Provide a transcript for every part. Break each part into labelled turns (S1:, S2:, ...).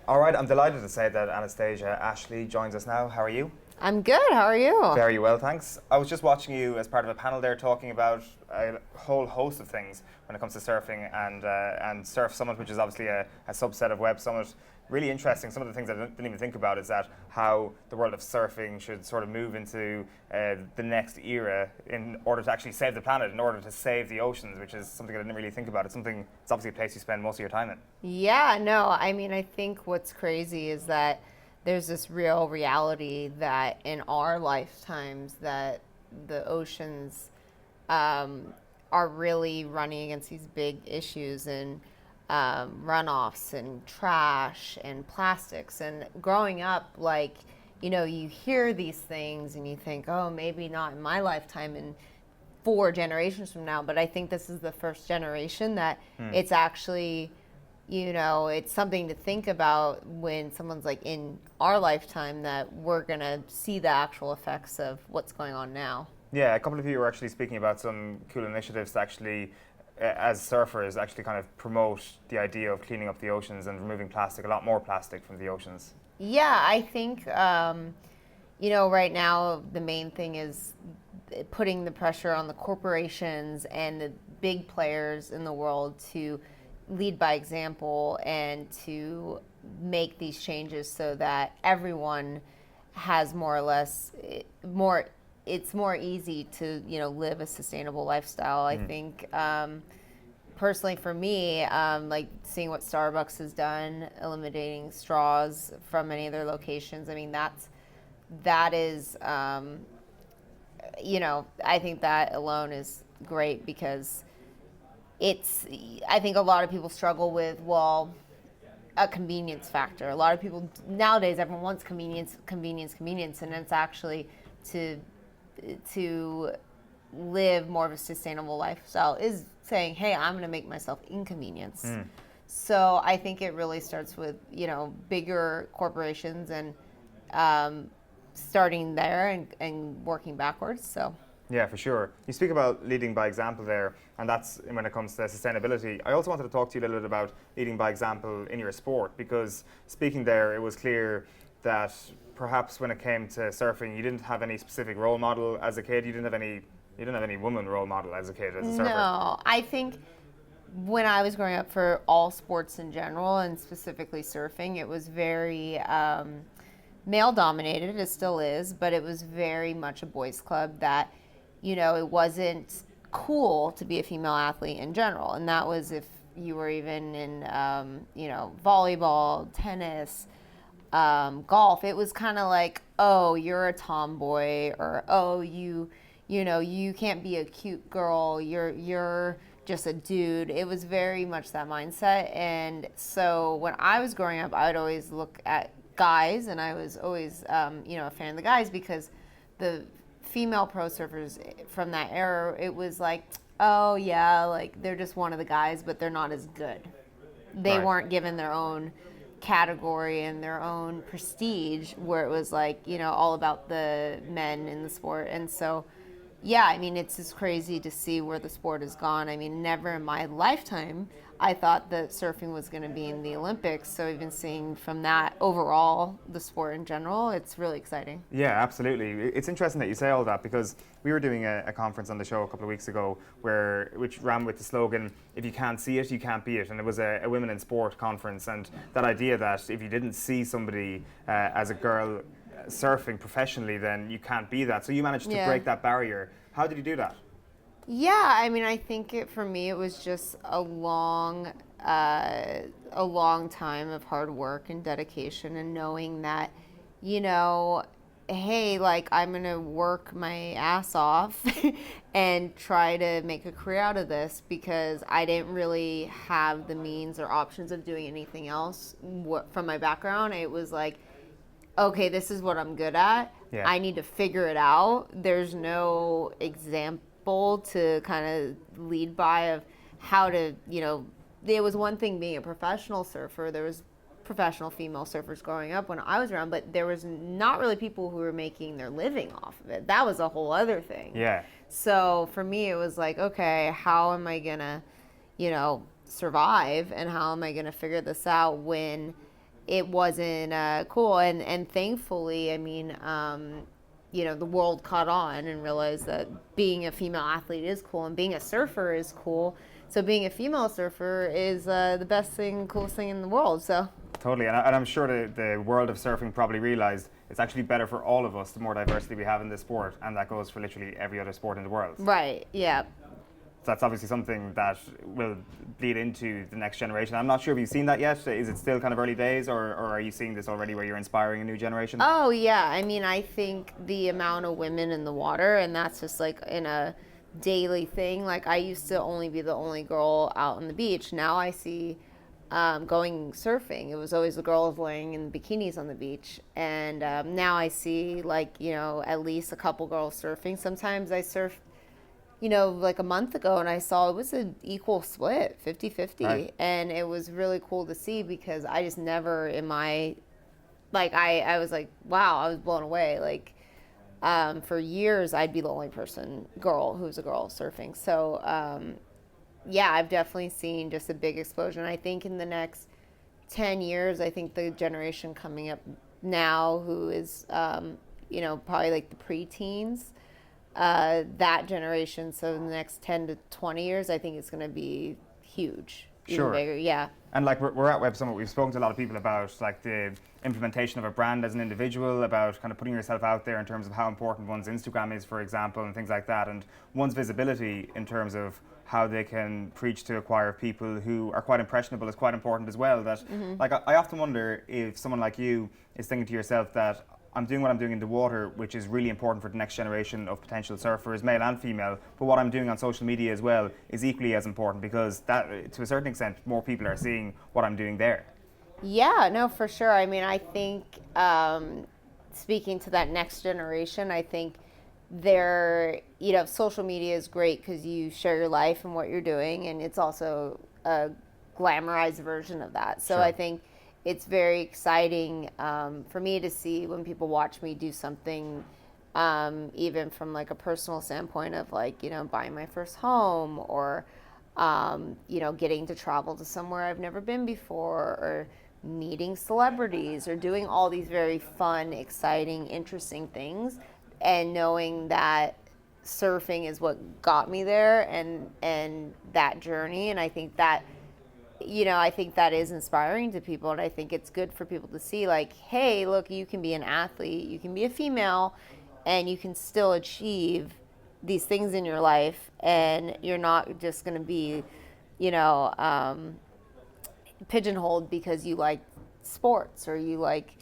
S1: All right, I'm delighted to say that Anastasia Ashley joins us now. How are you?
S2: I'm good. How are you?
S1: Very well, thanks. I was just watching you as part of a panel there talking about a whole host of things when it comes to surfing and Surf Summit, which is obviously a subset of Web Summit. Really interesting. Some of the things I didn't even think about is that how the world of surfing should sort of move into the next era in order to actually save the planet, in order to save the oceans, which is something I didn't really think about. It's obviously a place you spend most of your time in.
S2: Yeah, no, I mean, I think what's crazy is that there's this real reality that in our lifetimes that the oceans are really running against these big issues and runoffs and trash and plastics. And growing up, like, you hear these things and you think, oh, maybe not in my lifetime and 4 generations from now. But I think this is the first generation that it's actually, it's something to think about when someone's like in our lifetime that we're going to see the actual effects of what's going on now.
S1: Yeah, a couple of you were actually speaking about some cool initiatives to actually, as surfers, actually kind of promote the idea of cleaning up the oceans and removing plastic, a lot more plastic from the oceans.
S2: Yeah, I think, right now the main thing is putting the pressure on the corporations and the big players in the world to lead by example and to make these changes so that everyone has more or less it's more easy to live a sustainable lifestyle. I think personally for me, like seeing what Starbucks has done, eliminating straws from many of their locations, I mean that is I think that alone is great because I think a lot of people struggle with, a convenience factor. A lot of people nowadays, everyone wants convenience, and it's actually to live more of a sustainable lifestyle is saying, hey, I'm going to make myself inconvenience. So I think it really starts with, bigger corporations and starting there and working backwards. So.
S1: Yeah, for sure. You speak about leading by example there, and that's when it comes to sustainability. I also wanted to talk to you a little bit about leading by example in your sport, because speaking there, it was clear that perhaps when it came to surfing, you didn't have any specific role model as a kid. You didn't have any woman role model as a kid, as a surfer.
S2: No, I think when I was growing up, for all sports in general, and specifically surfing, it was very male dominated. It still is, but it was very much a boys' club that. It wasn't cool to be a female athlete in general. And that was if you were even in, volleyball, tennis, golf. It was kind of like, oh, you're a tomboy, or, oh, you can't be a cute girl. You're just a dude. It was very much that mindset. And so when I was growing up, I would always look at guys, and I was always, a fan of the guys, because the female pro surfers from that era, it was like, oh yeah, like they're just one of the guys, but they're not as good. They weren't given their own category and their own prestige, where it was like, all about the men in the sport. And so, yeah, I mean, it's just crazy to see where the sport has gone. I mean, never in my lifetime I thought that surfing was going to be in the Olympics. So even seeing from that overall, the sport in general, it's really exciting.
S1: Yeah, absolutely. It's interesting that you say all that, because we were doing a conference on the show a couple of weeks ago which ran with the slogan, if you can't see it, you can't be it. And it was a women in sport conference. And that idea that if you didn't see somebody as a girl surfing professionally, then you can't be that. So you managed to break that barrier. How did you do that?
S2: Yeah, I mean, I think for me, it was just a long time of hard work and dedication, and knowing that, hey, like, I'm going to work my ass off and try to make a career out of this, because I didn't really have the means or options of doing anything else from my background. It was like, okay, this is what I'm good at. Yeah. I need to figure it out. There's no example to kind of lead by of how to, there was one thing being a professional surfer. There was professional female surfers growing up when I was around, but there was not really people who were making their living off of it. That was a whole other thing.
S1: Yeah.
S2: So for me, it was like, okay, how am I gonna, survive, and how am I gonna figure this out when it wasn't cool. And thankfully, I mean, the world caught on and realized that being a female athlete is cool and being a surfer is cool. So being a female surfer is the best thing, coolest thing in the world. So
S1: Totally, and I'm sure the world of surfing probably realised it's actually better for all of us the more diversity we have in this sport, and that goes for literally every other sport in the world.
S2: right, yeah.
S1: So that's obviously something that will bleed into the next generation. I'm not sure if you've seen that yet. Is it still kind of early days, or are you seeing this already where you're inspiring a new generation?
S2: Oh yeah, I mean, I think the amount of women in the water, and that's just like in a daily thing. Like I used to only be the only girl out on the beach. Now I see going surfing. It was always the girls laying in bikinis on the beach, and now I see at least a couple girls surfing. Sometimes I surf like a month ago, and I saw it was an equal split, 50-50.
S1: Right.
S2: And it was really cool to see because I just never in my, I was like, wow, I was blown away. Like, for years, I'd be the only girl who's a girl surfing. So, yeah, I've definitely seen just a big explosion. I think in the next 10 years, I think the generation coming up now who is, probably like the preteens, that generation, so in the next 10 to 20 years, I think it's going to be huge. Even
S1: Sure.
S2: bigger, yeah.
S1: And like we're at Web Summit, we've spoken to a lot of people about like the implementation of a brand as an individual, about kind of putting yourself out there in terms of how important one's Instagram is, for example, and things like that, and one's visibility in terms of how they can preach to a choir of people who are quite impressionable is quite important as well. That like I often wonder if someone like you is thinking to yourself that I'm doing what I'm doing in the water, which is really important for the next generation of potential surfers, male and female, but what I'm doing on social media as well is equally as important, because that, to a certain extent, more people are seeing what I'm doing there.
S2: Yeah, no, for sure. I mean, I think speaking to that next generation, I think social media is great because you share your life and what you're doing, and it's also a glamorized version of that. So
S1: Sure.
S2: I think it's very exciting for me to see when people watch me do something, even from like a personal standpoint of buying my first home, or getting to travel to somewhere I've never been before, or meeting celebrities, or doing all these very fun, exciting, interesting things, and knowing that surfing is what got me there, and that journey. And I think that is inspiring to people, and I think it's good for people to see, like, hey, look, you can be an athlete, you can be a female, and you can still achieve these things in your life, and you're not just going to be, pigeonholed because you like sports or you like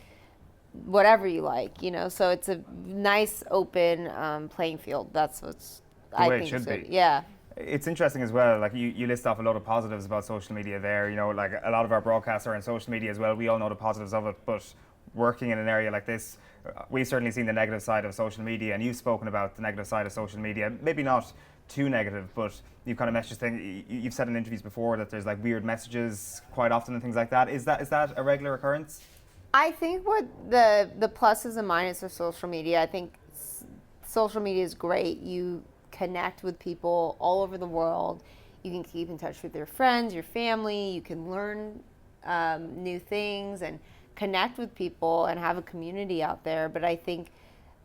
S2: whatever you like, So it's a nice open playing field. That's what's I
S1: way it
S2: think
S1: should
S2: is good.
S1: be.
S2: Yeah.
S1: It's interesting as well, like you list off a lot of positives about social media there, like a lot of our broadcasts are in social media as well. We all know the positives of it, but working in an area like this, we've certainly seen the negative side of social media, and you've spoken about the negative side of social media. Maybe not too negative, but you've kind of messaged things, you've said in interviews before that there's like weird messages quite often and things like that. Is that a regular occurrence?
S2: I think what the pluses and minuses of social media, I think social media is great. You connect with people all over the world. You can keep in touch with your friends, your family. You can learn new things and connect with people and have a community out there. But I think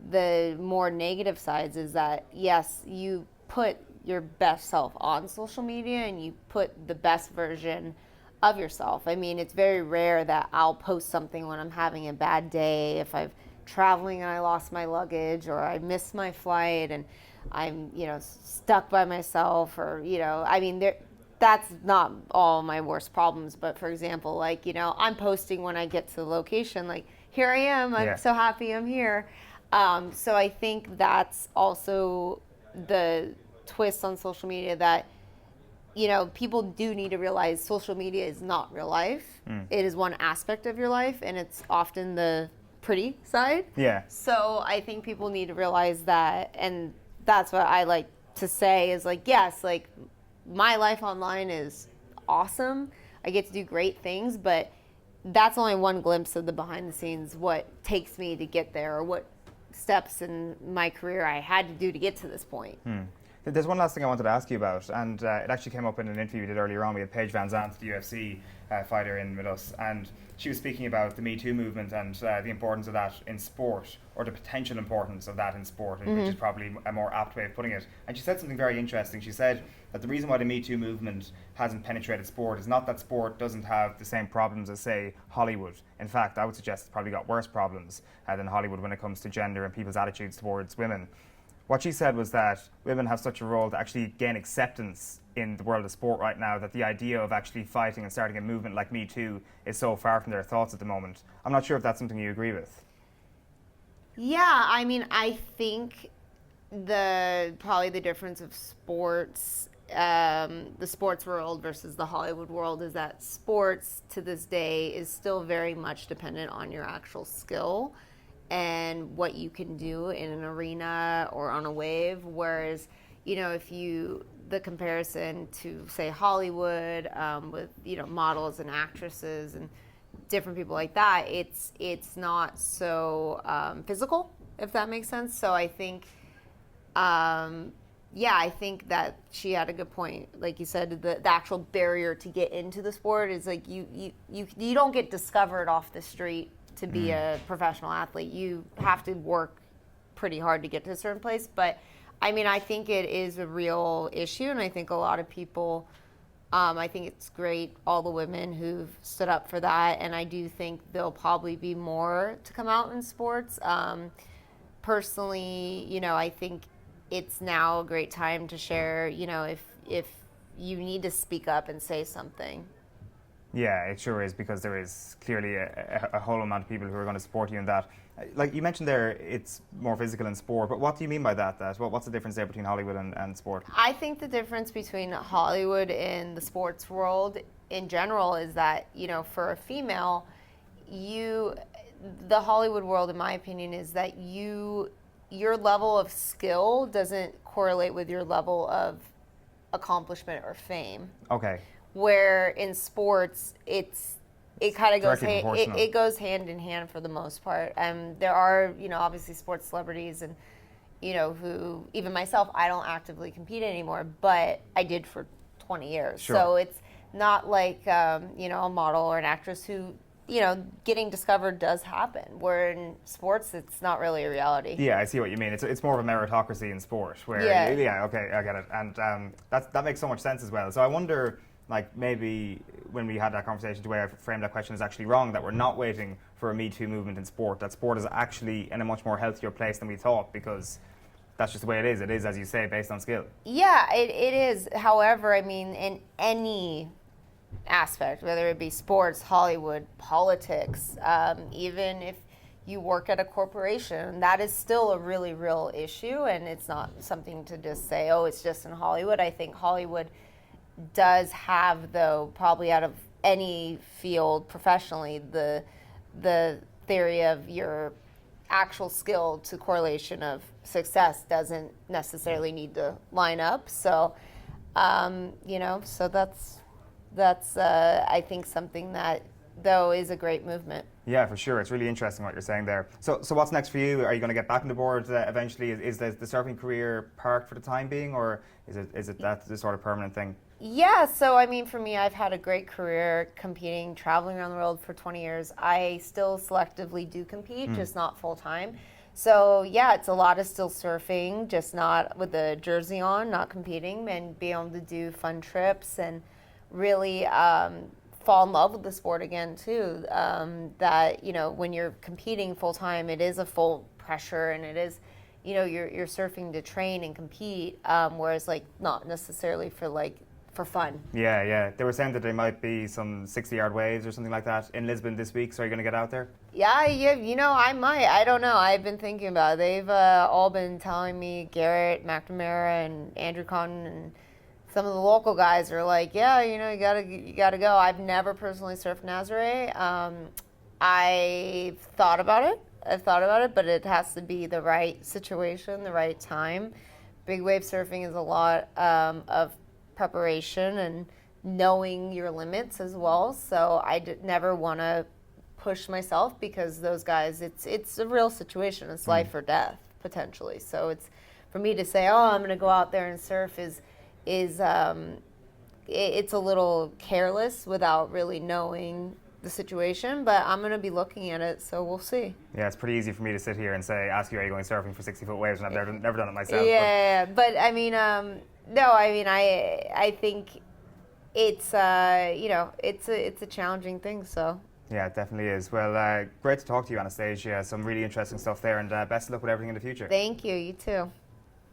S2: the more negative sides is that, yes, you put your best self on social media and you put the best version of yourself. I mean, it's very rare that I'll post something when I'm having a bad day, if I'm traveling and I lost my luggage, or I missed my flight and I'm, stuck by myself, or, I mean, that's not all my worst problems. But for example, I'm posting when I get to the location, like, here I am, I'm so happy I'm here. So I think that's also the twist on social media, that people do need to realize social media is not real life. It is one aspect of your life, and it's often the pretty side.
S1: Yeah.
S2: So I think people need to realize that, and that's what I like to say is, like, yes, like, my life online is awesome. I get to do great things, but that's only one glimpse of the behind the scenes, what takes me to get there, or what steps in my career I had to do to get to this point.
S1: There's one last thing I wanted to ask you about, and it actually came up in an interview we did earlier on. We had Paige Van Zandt, the UFC fighter, in with us, and she was speaking about the Me Too movement and the importance of that in sport, or the potential importance of that in sport, which is probably a more apt way of putting it. And she said something very interesting. She said that the reason why the Me Too movement hasn't penetrated sport is not that sport doesn't have the same problems as, say, Hollywood. In fact, I would suggest it's probably got worse problems than Hollywood when it comes to gender and people's attitudes towards women. What she said was that women have such a role to actually gain acceptance in the world of sport right now, that the idea of actually fighting and starting a movement like Me Too is so far from their thoughts at the moment. I'm not sure if that's something you agree with.
S2: Yeah, I mean, I think probably the difference of sports, the sports world versus the Hollywood world, is that sports to this day is still very much dependent on your actual skill and what you can do in an arena or on a wave. Whereas, the comparison to, say, Hollywood, with, models and actresses and different people like that, it's not so physical, if that makes sense. So I think, I think that she had a good point. Like you said, the actual barrier to get into the sport is like you don't get discovered off the street to be a professional athlete. You have to work pretty hard to get to a certain place. But I mean, I think it is a real issue, and I think a lot of people, I think it's great, all the women who've stood up for that, and I do think there'll probably be more to come out in sports. Personally, I think it's now a great time to share, if you need to speak up and say something.
S1: Yeah, it sure is, because there is clearly a whole amount of people who are going to support you in that. Like you mentioned there, it's more physical in sport, but what do you mean by that? What's the difference there between Hollywood and sport?
S2: I think the difference between Hollywood and the sports world in general is that, for a female, the Hollywood world, in my opinion, is that your level of skill doesn't correlate with your level of accomplishment or fame.
S1: Okay.
S2: Where in sports, it kind of goes it goes hand in hand for the most part. There are, obviously sports celebrities and, who, even myself, I don't actively compete anymore, but I did for 20 years.
S1: Sure.
S2: So it's not like, a model or an actress who, getting discovered does happen. Where in sports, it's not really a reality.
S1: Yeah, I see what you mean. It's more of a meritocracy in sport. Where okay, I get it. And that makes so much sense as well. So I wonder, like, maybe when we had that conversation, the way I framed that question is actually wrong, that we're not waiting for a Me Too movement in sport, that sport is actually in a much more healthier place than we thought, because that's just the way it is. It is, as you say, based on skill.
S2: Yeah, it is. However, I mean, in any aspect, whether it be sports, Hollywood, politics, even if you work at a corporation, that is still a really real issue, and it's not something to just say, oh, it's just in Hollywood. I think Hollywood does have, though, probably out of any field professionally, the theory of your actual skill to correlation of success doesn't necessarily need to line up. So, so that's I think something that, though, is a great movement.
S1: Yeah, for sure. It's really interesting what you're saying there. So what's next for you? Are you going to get back on the board eventually? Is the surfing career parked for the time being, or is it that the sort of permanent thing?
S2: Yeah, so I mean, for me, I've had a great career competing, traveling around the world for 20 years. I still selectively do compete, just not full time. So yeah, it's a lot of still surfing, just not with the jersey on, not competing, and being able to do fun trips and really fall in love with the sport again too. That, when you're competing full time, it is a full pressure, and it is, you're surfing to train and compete, whereas like not necessarily for fun.
S1: Yeah. They were saying that there might be some 60-yard waves or something like that in Lisbon this week, so are you going to get out there?
S2: Yeah, I might. I don't know. I've been thinking about it. They've all been telling me, Garrett McNamara and Andrew Conn and some of the local guys are like, yeah, you gotta go. I've never personally surfed Nazare. I've thought about it, but it has to be the right situation, the right time. Big wave surfing is a lot of preparation and knowing your limits as well. So I never want to push myself, because those guys, it's a real situation. It's life or death potentially. So it's for me to say, oh, I'm going to go out there and surf it's a little careless without really knowing the situation, but I'm going to be looking at it, so we'll see.
S1: Yeah, it's pretty easy for me to sit here and ask you, are you going surfing for 60-foot waves, and I've never done it myself.
S2: Yeah, but I mean, no, I mean, I think it's, it's a challenging thing, so.
S1: Yeah, it definitely is. Well, great to talk to you, Anastasia. Some really interesting stuff there, and best of luck with everything in the future.
S2: Thank you, you too.